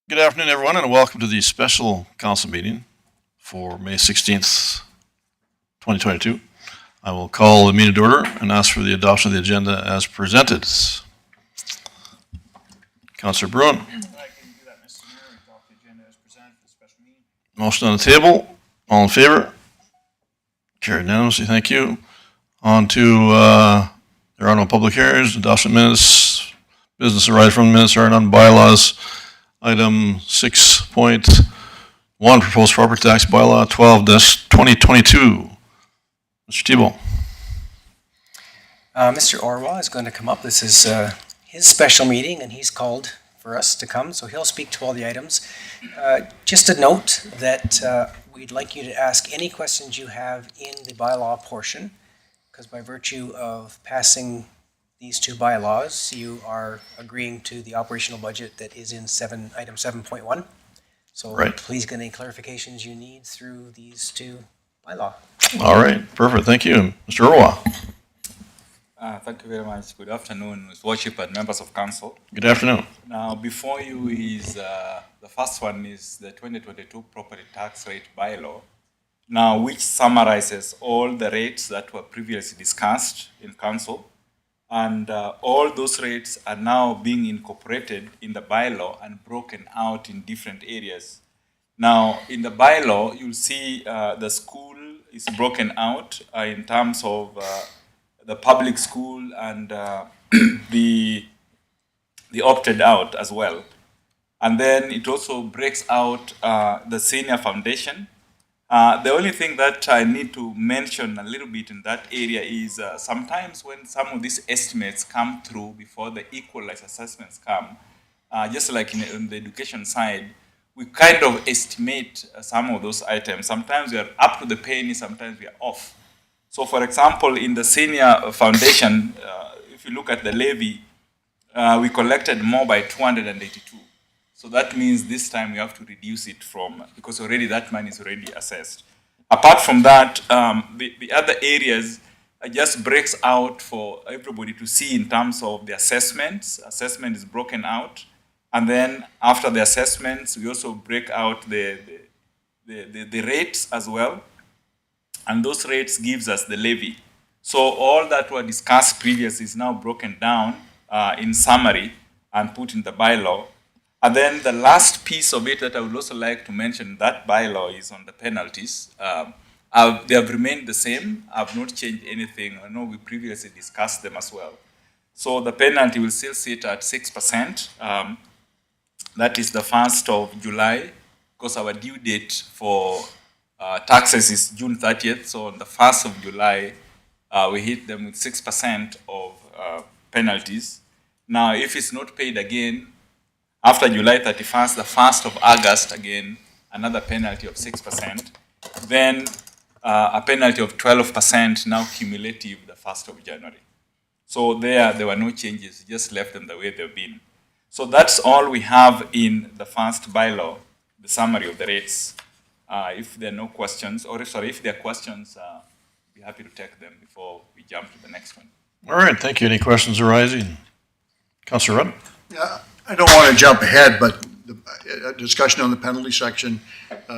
Good afternoon, everyone, and welcome to the special council meeting for May 16th, 2022. I will call the meeting to order and ask for the adoption of the agenda as presented. Councillor Bruin. I can do that, Mr. Mayor. Adopt the agenda as presented for the special meeting. Motion on the table. All in favor? Carried unanimously. Thank you. On to, there are no public hearings, adoption of minutes, business arise from the minutes, are none, bylaws. Item 6.1, proposed property tax bylaw 12-2022. Mr. Thibault. Mr. Orwa is going to come up. This is his special meeting, and he's called for us to come, so he'll speak to all the items. Just a note that we'd like you to ask any questions you have in the bylaw portion, because by virtue of passing these two bylaws, you are agreeing to the operational budget that is in item 7.1. So Right. Please get any clarifications you need through these two bylaw. All right, perfect. Thank you. Mr. Orwa. Thank you very much. Good afternoon, Mr. Worship and members of council. Good afternoon. Now, before you is the first one is the 2022 property tax rate bylaw. Now, which summarizes all the rates that were previously discussed in council, and all those rates are now being incorporated in the bylaw and broken out in different areas. Now, in the bylaw, you'll see the school is broken out in terms of the public school and the opted out as well. And then it also breaks out the senior foundation. The only thing that I need to mention a little bit in that area is sometimes when some of these estimates come through before the equalized assessments come, just like in the education side, we kind of estimate some of those items. Sometimes we are up to the penny, sometimes we are off. So for example, in the senior foundation, if you look at the levy, we collected more by 282. So that means this time we have to reduce it because already that money is already assessed. Apart from that, the other areas just breaks out for everybody to see in terms of the assessments. Assessment is broken out. And then after the assessments, we also break out the rates as well. And those rates gives us the levy. So all that were discussed previously is now broken down in summary and put in the bylaw. And then the last piece of it that I would also like to mention, that bylaw is on the penalties. They have remained the same. I've not changed anything. I know we previously discussed them as well. So the penalty will still sit at 6%. That is the 1st of July, because our due date for taxes is June 30th. So on the 1st of July, we hit them with 6% of penalties. Now, if it's not paid again, after July 31st, the 1st of August, again, another penalty of 6%. Then a penalty of 12% now cumulative the 1st of January. So there were no changes, just left them the way they've been. So that's all we have in the first bylaw, the summary of the rates. If there are no questions, if there are questions, I'll be happy to take them before we jump to the next one. All right, thank you. Any questions arising? Councillor Rudd? Yeah, I don't want to jump ahead, but a discussion on the penalty section,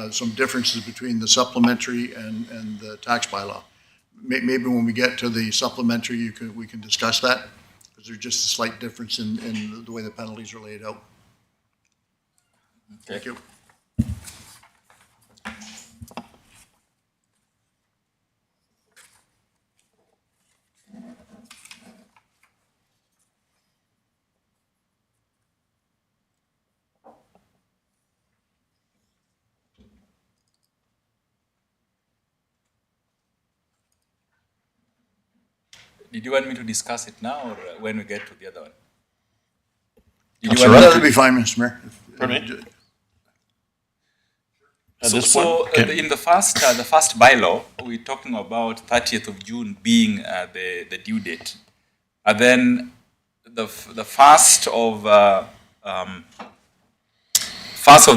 some differences between the supplementary and the tax bylaw. Maybe when we get to the supplementary, we can discuss that, because there's just a slight difference in the way the penalties are laid out. Okay. Thank you. Did you want me to discuss it now or when we get to the other one? That'll be fine, Mr. Mayor. Pardon me? At So, this point? so Okay. in the first bylaw, we're talking about 30th of June being the due date. And then the first of the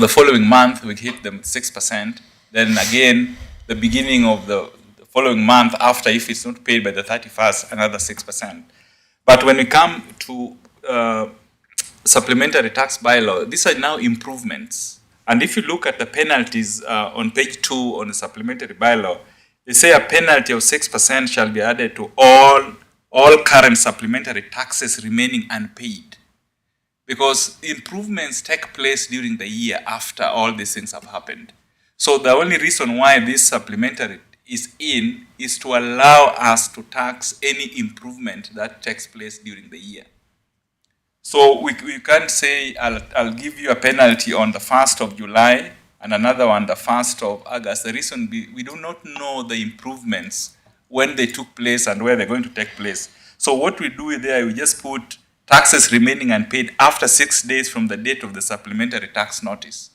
following month, we hit them 6%. Then again, the beginning of the following month after, if it's not paid by the 31st, another 6%. But when we come to supplementary tax bylaw, these are now improvements. And if you look at the penalties on page 2 on the supplementary bylaw, they say a penalty of 6% shall be added to all current supplementary taxes remaining unpaid. Because improvements take place during the year after all these things have happened. So the only reason why this supplementary is in is to allow us to tax any improvement that takes place during the year. So we can't say I'll give you a penalty on the 1st of July and another one the 1st of August. The reason we do not know the improvements when they took place and where they're going to take place. So what we do there, we just put taxes remaining unpaid after 6 days from the date of the supplementary tax notice.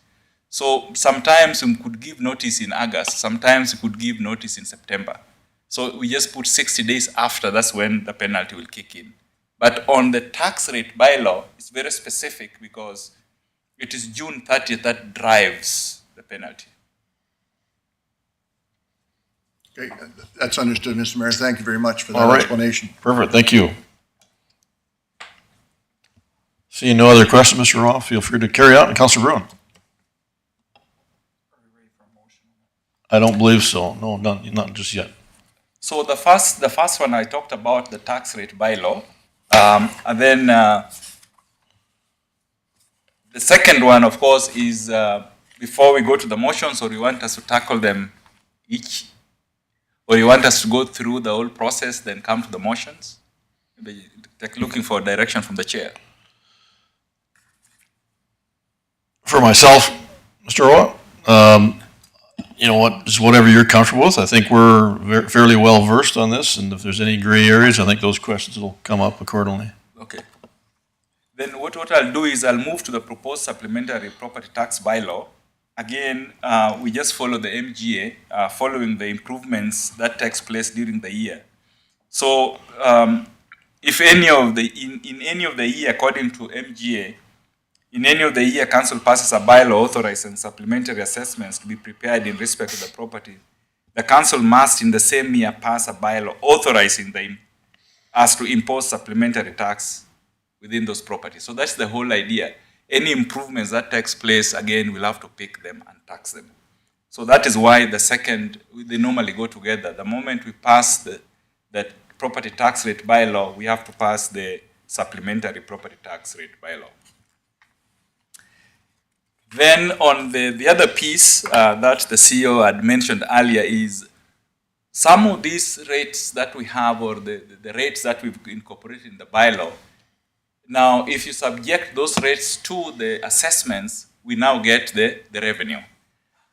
So sometimes we could give notice in August, sometimes we could give notice in September. So we just put 60 days after, that's when the penalty will kick in. But on the tax rate bylaw, it's very specific because it is June 30th that drives the penalty. Okay, that's understood, Mr. Mayor. Thank you very much for All that right. explanation. Perfect, thank you. Seeing no other questions, Mr. Roth, feel free to carry on. Councilor Bruin? Are we ready for a motion? I don't believe so. No, not just yet. So the first one I talked about the tax rate bylaw, and then the second one, of course, is before we go to the motions, or you want us to tackle them each, or you want us to go through the whole process, then come to the motions? Maybe looking for direction from the chair. For myself, Mr. Roy, you know what, just whatever you're comfortable with. I think we're fairly well versed on this, and if there's any gray areas, I think those questions will come up accordingly. Okay. Then what I'll do is I'll move to the proposed supplementary property tax bylaw. Again, we just follow the MGA, following the improvements that takes place during the year. So if any of the, in any of the year, according to MGA, in any of the year, council passes a bylaw authorizing supplementary assessments to be prepared in respect of the property, the council must in the same year pass a bylaw authorizing us to impose supplementary tax within those properties. So that's the whole idea. Any improvements that takes place, again, we'll have to pick them and tax them. So that is why they normally go together. The moment we pass the property tax rate bylaw, we have to pass the supplementary property tax rate bylaw. Then on the other piece that the CEO had mentioned earlier is some of these rates that we have, or the rates that we've incorporated in the bylaw. Now, if you subject those rates to the assessments, we now get the revenue.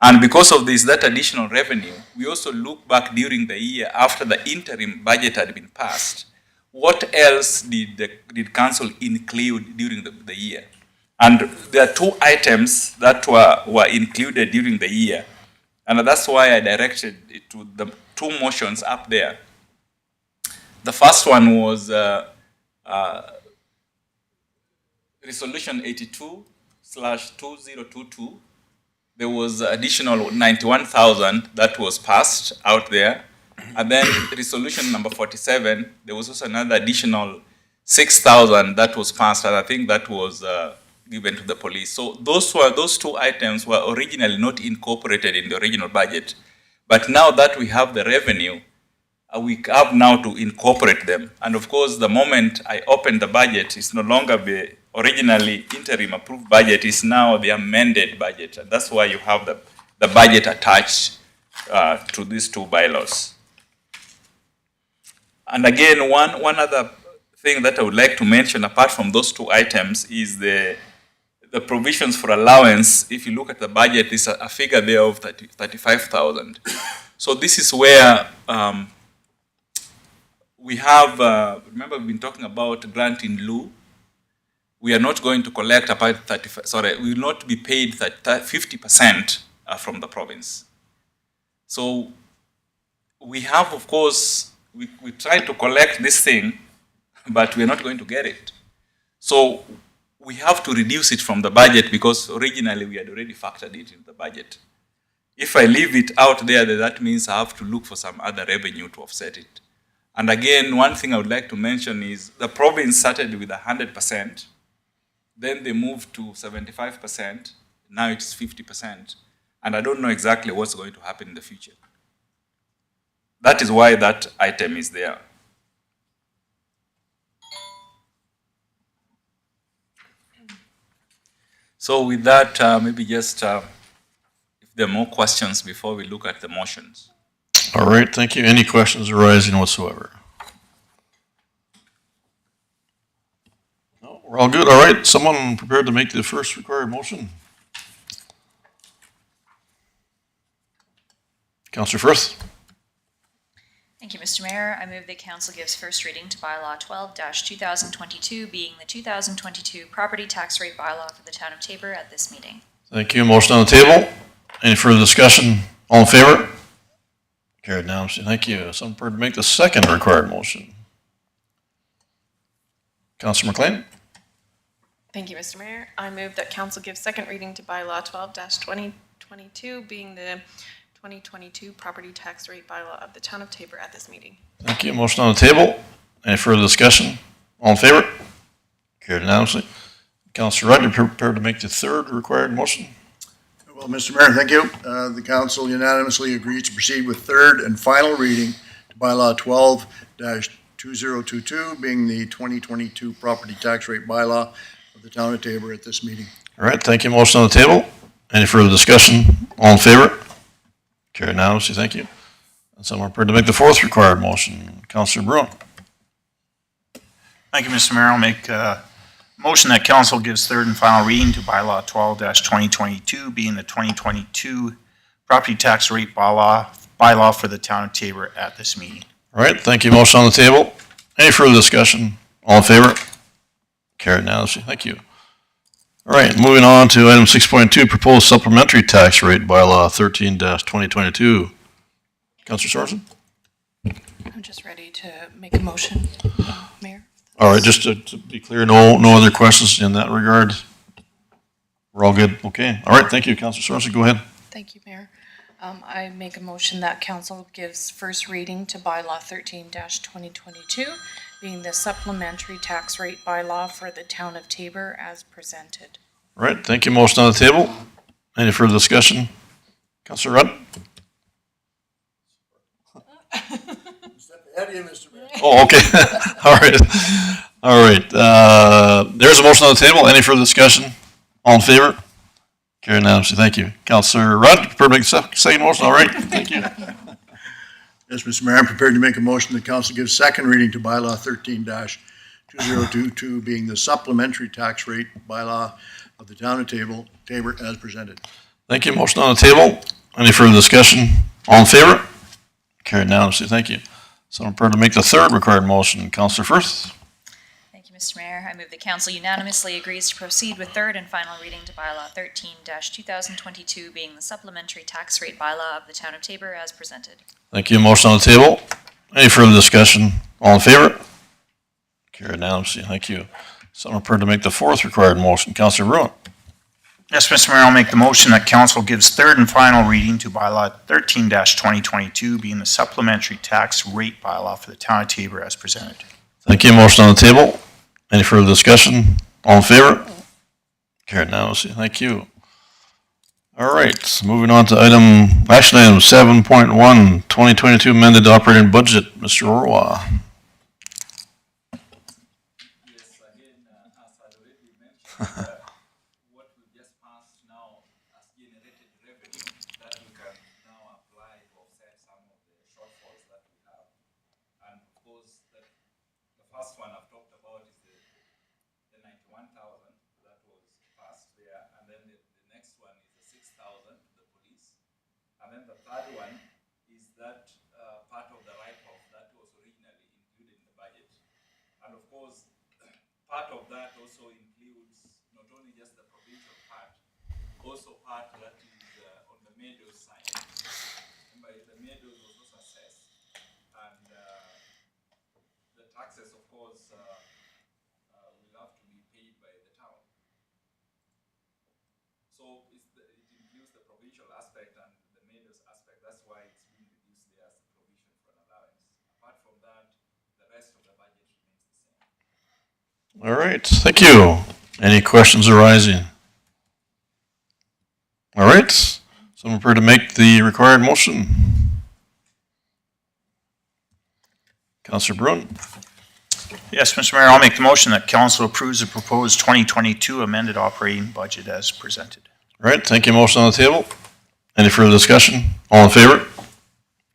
And because of this, that additional revenue, we also look back during the year after the interim budget had been passed. What else did council include during the year? And there are two items that were included during the year. And that's why I directed it to the two motions up there. The first one was Resolution 82/2022. There was additional 91,000 that was passed out there. And then Resolution number 47, there was also another additional 6,000 that was passed, and I think that was given to the police. So those two items were originally not incorporated in the original budget. But now that we have the revenue, we have now to incorporate them. And of course, the moment I open the budget, it's no longer the originally interim approved budget, is now the amended budget. And that's why you have the budget attached to these two bylaws. And again, one other thing that I would like to mention apart from those two items is the provisions for allowance. If you look at the budget, there's a figure there of 35,000. So this is where we have, remember we've been talking about grant in lieu. We are not going to collect about we will not be paid 50% from the province. So we have, of course, we try to collect this thing, but we're not going to get it. So we have to reduce it from the budget because originally we had already factored it into the budget. If I leave it out there, then that means I have to look for some other revenue to offset it. And again, one thing I would like to mention is the province started with 100%. Then they moved to 75%. Now it's 50%. And I don't know exactly what's going to happen in the future. That is why that item is there. So with that, maybe just if there are more questions before we look at the motions. All right, thank you. Any questions arising whatsoever? No, we're all good. All right, someone prepared to make the first required motion? Councillor Firth? Thank you, Mr. Mayor. I move that council gives first reading to bylaw 12-2022, being the 2022 property tax rate bylaw for the town of Tabor at this meeting. Thank you. Motion on the table. Any further discussion? All in favor? Carried unanimously. Thank you. Someone prepared to make the second required motion? Councillor McLean? Thank you, Mr. Mayor. I move that council give second reading to bylaw 12-2022, being the 2022 property tax rate bylaw of the town of Tabor at this meeting. Thank you. Motion on the table. Any further discussion? All in favor? Carried unanimously. Councillor Rudd, you're prepared to make the third required motion? Well, Mr. Mayor, thank you. The council unanimously agrees to proceed with third and final reading to bylaw 12-2022, being the 2022 property tax rate bylaw of the town of Tabor at this meeting. All right, thank you. Motion on the table. Any further discussion? All in favor? Carried unanimously. Thank you. And someone prepared to make the fourth required motion? Councillor Bruin? Thank you, Mr. Mayor. I'll make a motion that council gives third and final reading to bylaw 12-2022, being the 2022 property tax rate bylaw for the town of Tabor at this meeting. All right, thank you. Motion on the table. Any further discussion? All in favor? Carried unanimously. Thank you. All right, moving on to item 6.2, proposed supplementary tax rate bylaw 13-2022. Councillor Sorensen? I'm just ready to make a motion, Mayor. All right, just to be clear, no other questions in that regard? We're all good? Okay. All right, thank you. Councillor Sorensen, go ahead. Thank you, Mayor. I make a motion that council gives first reading to bylaw 13-2022, being the supplementary tax rate bylaw for the town of Tabor as presented. All right, thank you. Motion on the table. Any further discussion? Councillor Rudd? Oh, okay. All right. There's a motion on the table. Any further discussion? All in favor? Carried unanimously. Thank you. Councillor Rudd, prepared to make the second motion. All right. Thank you. Yes, Mr. Mayor, I'm prepared to make a motion that council gives second reading to bylaw 13-2022, being the supplementary tax rate bylaw of the town of Tabor as presented. Thank you. Motion on the table. Any further discussion? All in favor? Carried unanimously. Thank you. Someone prepared to make the third required motion. Councillor Firth? Thank you, Mr. Mayor. I move that council unanimously agrees to proceed with third and final reading to bylaw 13-2022, being the supplementary tax rate bylaw of the town of Tabor as presented. Thank you. Motion on the table. Any further discussion? All in favor? Carried unanimously. Thank you. Someone prepared to make the fourth required motion. Councillor Bruin? Yes, Mr. Mayor, I'll make the motion that council gives third and final reading to bylaw 13-2022, being the supplementary tax rate bylaw for the town of Tabor as presented. Thank you. Motion on the table. Any further discussion? All in favor? Carried unanimously. Thank you. All right, moving on to action item 7.1, 2022 amended operating budget. Mr. Orwa. Yes, again, as I already mentioned, what we just passed now as generated revenue that we can now apply to offset some of the shortfalls that we have. And of course, the first one I've talked about is the 91,000 that was passed there, and then the next one is the 6,000 to the police, and then the third one is that part of the write-off that was originally included in the budget. And of course, part of that also includes not only just the provincial part, also part that is on the Meadows side. Remember, the Meadows was also assessed, and the taxes, of course, will have to be paid by the town. So it includes the provincial aspect and the Meadows aspect. That's why it's being reduced there as a provision for an allowance. Apart from that, the rest of the budget remains the same. All right, thank you. Any questions arising? All right, someone prepared to make the required motion? Counselor Bruin? Yes, Mr. Mayor, I'll make the motion that council approves the proposed 2022 amended operating budget as presented. All right, thank you. Motion on the table. Any further discussion? All in favor?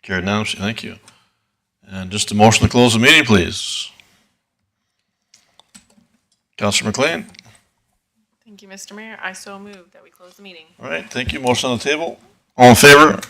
Carried unanimously. Thank you. And just a motion to close the meeting, please. Counselor McLean? Thank you, Mr. Mayor. I so move that we close the meeting. All right, thank you. Motion on the table. All in favor?